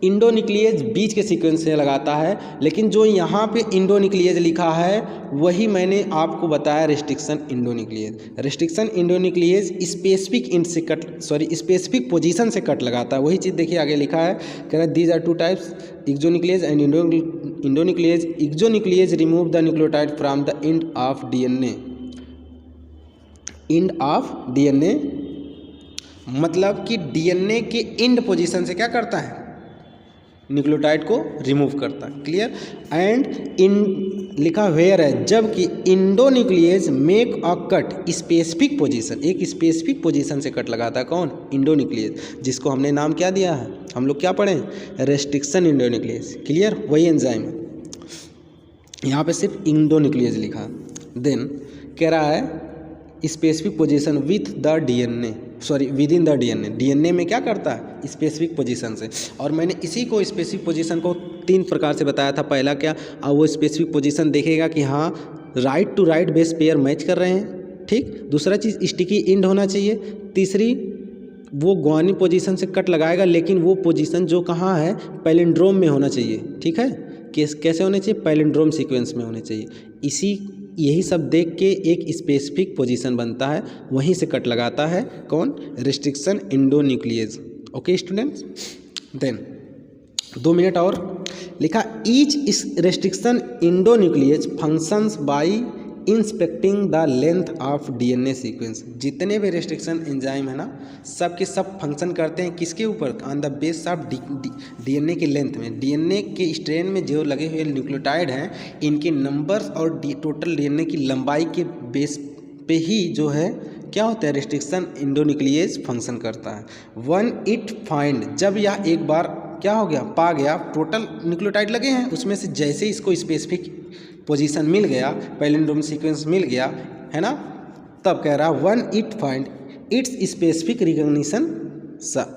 इंडोन्यूक्लियेज बीच के सीक्वेंस से लगाता है। लेकिन जो यहाँ पे इंडोन्यूक्लियेज लिखा है वही मैंने आपको बताया रेस्ट्रिक्शन इंडोन्यूक्लियेज। रेस्ट्रिक्शन इंडोन्यूक्लियेज स्पेसिफिक इंड से कट, स्पेसिफिक पोजीशन से कट लगाता है। वही चीज़ देखिए आगे लिखा है, कह रहा है these are 2 types exonuclease and endonuclease. Exonuclease remove the nucleotide from the end of DNA. End of DNA मतलब कि डीएनए के इंड पोजीशन से क्या करता है, न्यूक्लियोटाइड को रिमूव करता है। क्लियर। एंड इन लिखा वेयर है, जबकि endonuclease make a cut specific position, एक स्पेसिफिक पोजीशन से कट लगाता है। कौन, इंडोन्यूक्लियेज, जिसको हमने नाम क्या दिया है, हम लोग क्या पढ़े, रेस्ट्रिक्शन इंडोन्यूक्लियेज। क्लियर, वही एंजाइम है, यहाँ पे सिर्फ इंडोन्यूक्लियेज लिखा। देन कह रहा है specific position with the DNA, with in the DNA. DNA में क्या करता है, स्पेसिफिक पोजीशन से। और मैंने इसी को स्पेसिफिक पोजीशन को 3 प्रकार से बताया था। पहला क्या, अब वो स्पेसिफिक पोजीशन देखेगा कि हाँ right to right base pair match कर रहे हैं, ठीक। दूसरा चीज़ स्टिकी इंड होना चाहिए। तीसरी वो ग्वानी पोजीशन से कट लगाएगा, लेकिन वो पोजीशन जो कहाँ है, पैलिंड्रोम में होना चाहिए, ठीक है। कैसे होने चाहिए, पैलिंड्रोम सीक्वेंस में होने चाहिए। यही सब देख के एक स्पेसिफिक पोजीशन बनता है, वहीं से कट लगाता है कौन, restriction endonuclease. Okay students. Then 2 minute और लिखा, ईच इस restriction endonuclease functions by inspecting the length of DNA sequence. जितने भी रेस्ट्रिक्शन एंजाइम है ना, सब के सब फंक्शन करते हैं किसके ऊपर, on the base of DNA के लेंथ में। डीएनए के स्ट्रेन में जो लगे हुए न्यूक्लियोटाइड हैं, इनके नंबर्स और टोटल डीएनए की लंबाई के बेस पे ही जो है क्या होता है, रेस्ट्रिक्शन इंडोन्यूक्लियेज फंक्शन करता है। वन इट फाइंड, जब यह एक बार क्या हो गया, पा गया, टोटल न्यूक्लियोटाइड लगे हैं, उसमें से जैसे इसको स्पेसिफिक पोजीशन मिल गया, पैलिंड्रोम सीक्वेंस मिल गया, है ना, तब कह रहा one it find its specific recognition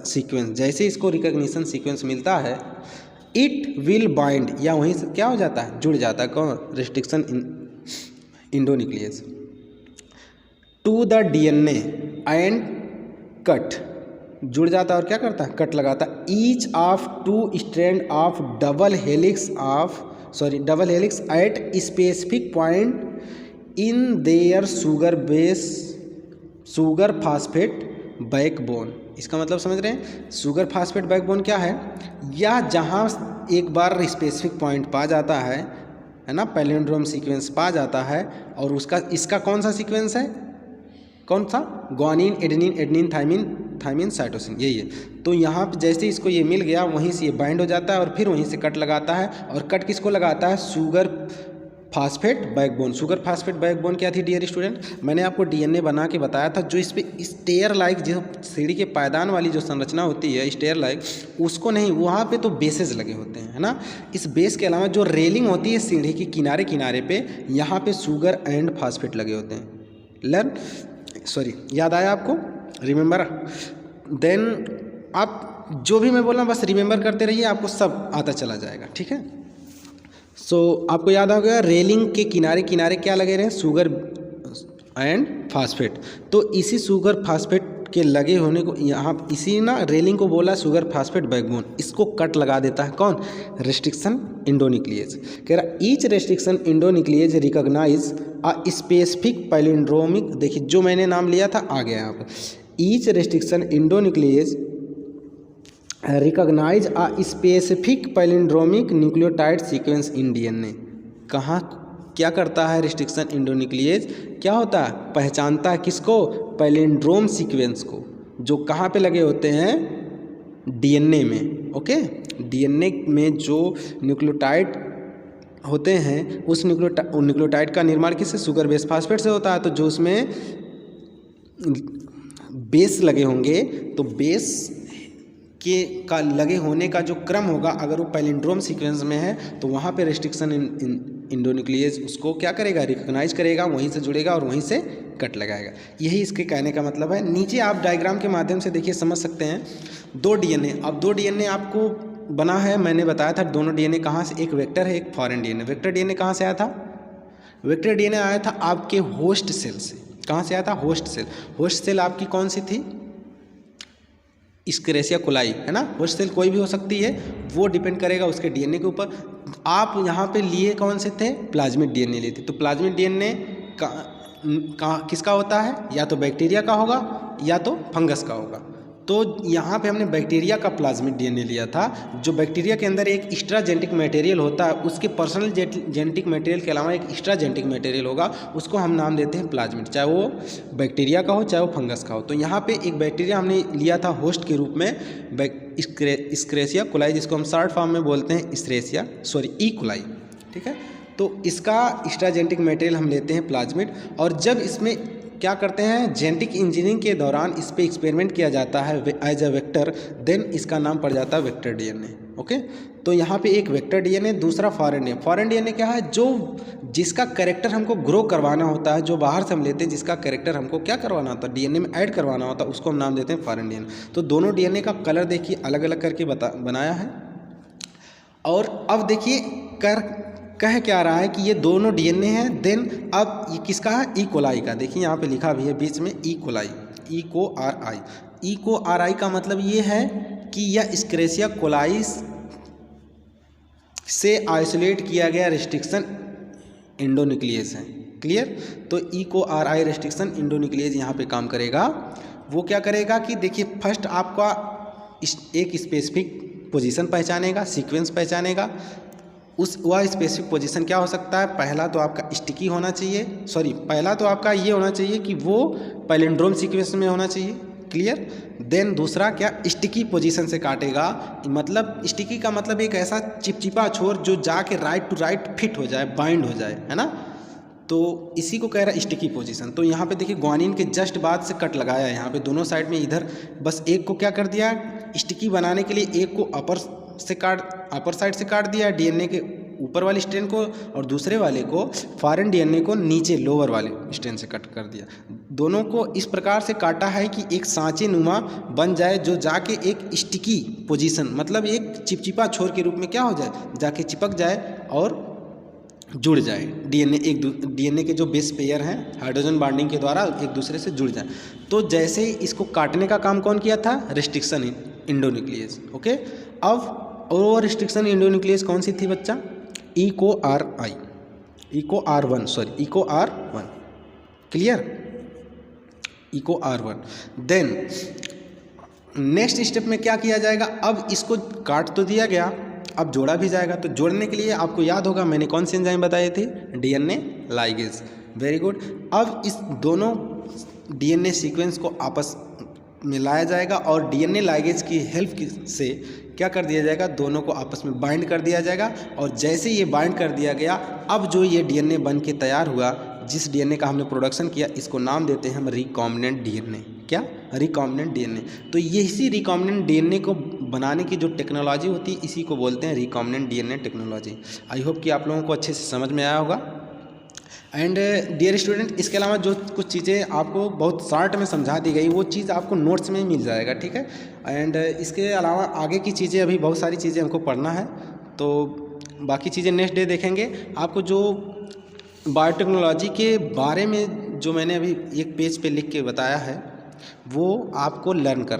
sequence. जैसे इसको रिकॉग्निशन सीक्वेंस मिलता है, इट विल बाइंड, या वहीं से क्या हो जाता है, जुड़ जाता है कौन, restriction endonuclease to the DNA and cut, जुड़ जाता है और क्या करता है, कट लगाता है। Each of 2 strand of double helix at specific point in their sugar phosphate backbone. इसका मतलब समझ रहे हैं, शुगर फास्फेट बैकबोन क्या है, या जहाँ एक बार स्पेसिफिक पॉइंट पा जाता है ना, पैलिंड्रोम सीक्वेंस पा जाता है, और इसका कौन सा सीक्वेंस है, कौन सा, guanine adenine adenine thymine thymine cytosine, यही है। तो यहाँ पे जैसे इसको ये मिल गया, वहीं से ये बाइंड हो जाता है और फिर वहीं से कट लगाता है, और कट किसको लगाता है, sugar phosphate backbone. Sugar phosphate backbone क्या थी डियर स्टूडेंट, मैंने आपको डीएनए बना के बताया था, जो इस पे स्टेयर लाइक, जो सीढ़ी के पायदान वाली जो संरचना होती है स्टेयर लाइक, उसको नहीं, वहाँ पे तो बेसेस लगे होते हैं, है ना। इस बेस के अलावा जो रेलिंग होती है सीढ़ी के किनारे किनारे पे, यहाँ पे शुगर एंड फास्फेट लगे होते हैं। याद आया आपको, रिमेंबर। देन आप जो भी मैं बोल रहा हूँ बस रिमेंबर करते रहिए, आपको सब आता चला जाएगा, ठीक है। आपको याद आ गया, रेलिंग के किनारे किनारे क्या लगे रहे, शुगर एंड फास्फेट। तो इसी शुगर फास्फेट के लगे होने को यहाँ इसी ना रेलिंग को बोला शुगर फास्फेट बैकबोन, इसको कट लगा देता है कौन, रेस्ट्रिक्शन इंडोन्यूक्लियेज। कह रहा each restriction endonuclease recognise a specific palindromic, देखिए जो मैंने नाम लिया था आ गया यहाँ पर, each restriction endonuclease recognise a specific palindromic nucleotide sequence in DNA. कहाँ क्या करता है रिस्ट्रिक्शन इंडोन्यूक्लियेज, क्या होता है, पहचानता है किसको, पैलिंड्रोम सीक्वेंस को, जो कहाँ पे लगे होते हैं, डीएनए में। ओके, डीएनए में जो न्यूक्लियोटाइड होते हैं, उस न्यूक्लियोटाइड का निर्माण किससे, शुगर बेस फास्फेट से होता है। तो जो उसमें बेस लगे होंगे, तो बेस के का लगे होने का जो क्रम होगा, अगर वो पैलिंड्रोम सीक्वेंस में है, तो वहाँ पे रेस्ट्रिक्शन इंडोन्यूक्लियेज उसको क्या करेगा, रिकॉग्नाइज करेगा, वहीं से जुड़ेगा और वहीं से कट लगाएगा। यही इसके कहने का मतलब है। नीचे आप डायग्राम के माध्यम से देखिए समझ सकते हैं, दो डीएनए, अब दो डीएनए आपको बना है, मैंने बताया था दोनों डीएनए कहाँ से, एक वेक्टर है एक फॉरेन डीएनए। वेक्टर डीएनए कहाँ से आया था, वेक्टर डीएनए आया था आपके होस्ट सेल से। कहाँ से आया था, होस्ट सेल। होस्ट सेल आपकी कौन सी थी, इस्क्रेसिया कोलाई, है ना। होस्ट सेल कोई भी हो सकती है, वो डिपेंड करेगा उसके डीएनए के ऊपर। आप यहाँ पे लिए कौन से थे, प्लाज्मिड डीएनए लिए थे। तो प्लाज्मिड डीएनए किसका होता है, या तो बैक्टीरिया का होगा या तो फंगस का होगा। तो यहाँ पे हमने बैक्टीरिया का प्लाज्मिड डीएनए लिया था। जो बैक्टीरिया के अंदर एक एक्स्ट्रा जेनेटिक मटेरियल होता है, उसके पर्सनल जेनेटिक मटेरियल के अलावा एक एक्स्ट्रा जेनेटिक मटेरियल होगा, उसको हम नाम देते हैं प्लाज्मिड, चाहे वो बैक्टीरिया का हो चाहे वो फंगस का हो। तो यहाँ पे एक बैक्टीरिया हमने लिया था होस्ट के रूप में, इस्क्रेसिया कोलाई, जिसको हम शॉर्ट फॉर्म में बोलते हैं ई कोलाई, ठीक है। तो इसका एक्स्ट्रा जेनेटिक मटेरियल हम लेते हैं प्लाज्मिड, और जब इसमें क्या करते हैं, जेनेटिक इंजीनियरिंग के दौरान इस पे एक्सपेरिमेंट किया जाता है एज अ वेक्टर, देन इसका नाम पड़ जाता है वेक्टर डीएनए। ओके, तो यहाँ पे एक वेक्टर डीएनए, दूसरा फॉरेन डीएनए। फॉरेन डीएनए क्या है, जो जिसका कैरेक्टर हमको ग्रो करवाना होता है, जो बाहर से हम लेते हैं, जिसका कैरेक्टर हमको क्या करवाना होता है, डीएनए में ऐड करवाना होता है, उसको हम नाम देते हैं फॉरेन डीएनए। तो दोनों डीएनए का कलर देखिए अलग अलग करके बनाया है। और अब देखिए कह क्या रहा है कि ये दोनों डीएनए हैं। देन अब ये किसका है, ई कोलाई का। देखिए यहाँ पे लिखा भी है बीच में ई कोलाई, ई को आर आई का मतलब ये है कि यह इस्क्रेसिया कोलाई से आइसोलेट किया गया रेस्ट्रिक्शन इंडोन्यूक्लियेज है। क्लियर। तो ई को आर आई रेस्ट्रिक्शन इंडोन्यूक्लियेज यहाँ पे काम करेगा। वो क्या करेगा कि देखिए फर्स्ट आपका एक स्पेसिफिक पोजीशन पहचानेगा, सीक्वेंस पहचानेगा। वह स्पेसिफिक पोजीशन क्या हो सकता है, पहला तो आपका स्टिकी होना चाहिए, पहला तो आपका ये होना चाहिए कि वो पैलिंड्रोम सीक्वेंस में होना चाहिए। क्लियर। देन दूसरा क्या, स्टिकी पोजीशन से काटेगा, मतलब स्टिकी का मतलब एक ऐसा चिपचिपा छोर जो जाके राइट टू राइट फिट हो जाए, बाइंड हो जाए, है ना। तो इसी को कह रहा है स्टिकी पोजीशन। तो यहाँ पे देखिए ग्वानिन के जस्ट बाद से कट लगाया है, यहाँ पे दोनों साइड में, इधर बस एक को क्या कर दिया, स्टिकी बनाने के लिए एक को अपर साइड से काट दिया डीएनए के ऊपर वाली स्ट्रेन को, और दूसरे वाले को फॉरेन डीएनए को नीचे लोअर वाले स्ट्रेन से कट कर दिया। दोनों को इस प्रकार से काटा है कि एक सांचे नुमा बन जाए, जो जाके एक स्टिकी पोजीशन, मतलब एक चिपचिपा छोर के रूप में क्या हो जाए, जाके चिपक जाए और जुड़ जाए। डीएनए के जो बेस पेयर हैं हाइड्रोजन बॉन्डिंग के द्वारा एक दूसरे से जुड़ जाए। तो जैसे ही इसको काटने का काम कौन किया था, रेस्ट्रिक्शन इंडोन्यूक्लियेज। ओके, अब और रेस्ट्रिक्शन इंडोन्यूक्लियेज कौन सी थी बच्चा, Eco R one. Clear. Eco R1। Then next step में क्या किया जाएगा, अब इसको काट तो दिया गया, अब जोड़ा भी जाएगा। तो जोड़ने के लिए आपको याद होगा मैंने कौन सी एंजाइम बताए थे, DNA लाइगेज। Very good. अब इस दोनों DNA सीक्वेंस को आपस मिलाया जाएगा और DNA लाइगेज की हेल्प से क्या कर दिया जाएगा, दोनों को आपस में बाइंड कर दिया जाएगा। और जैसे ये बाइंड कर दिया गया, अब जो ये DNA बन के तैयार हुआ, जिस DNA का हमने प्रोडक्शन किया, इसको नाम देते हैं हम रिकॉम्बिनेंट DNA। क्या, रिकॉम्बिनेंट DNA। तो ये इसी रिकॉम्बिनेंट DNA को बनाने की जो टेक्नोलॉजी होती है, इसी को बोलते हैं recombinant DNA technology. I hope कि आप लोगों को अच्छे से समझ में आया होगा। एंड डियर स्टूडेंट, इसके अलावा जो कुछ चीज़ें आपको बहुत शॉर्ट में समझा दी गई, वो चीज़ आपको नोट्स में ही मिल जाएगा, ठीक है। एंड इसके अलावा आगे की चीज़ें, अभी बहुत सारी चीज़ें हमको पढ़ना है, तो बाकी चीज़ें नेक्स्ट डे देखेंगे। आपको जो बायोटेक्नोलॉजी के बारे में जो मैंने अभी एक पेज पे लिख के बताया है, वो आपको लर्न करना।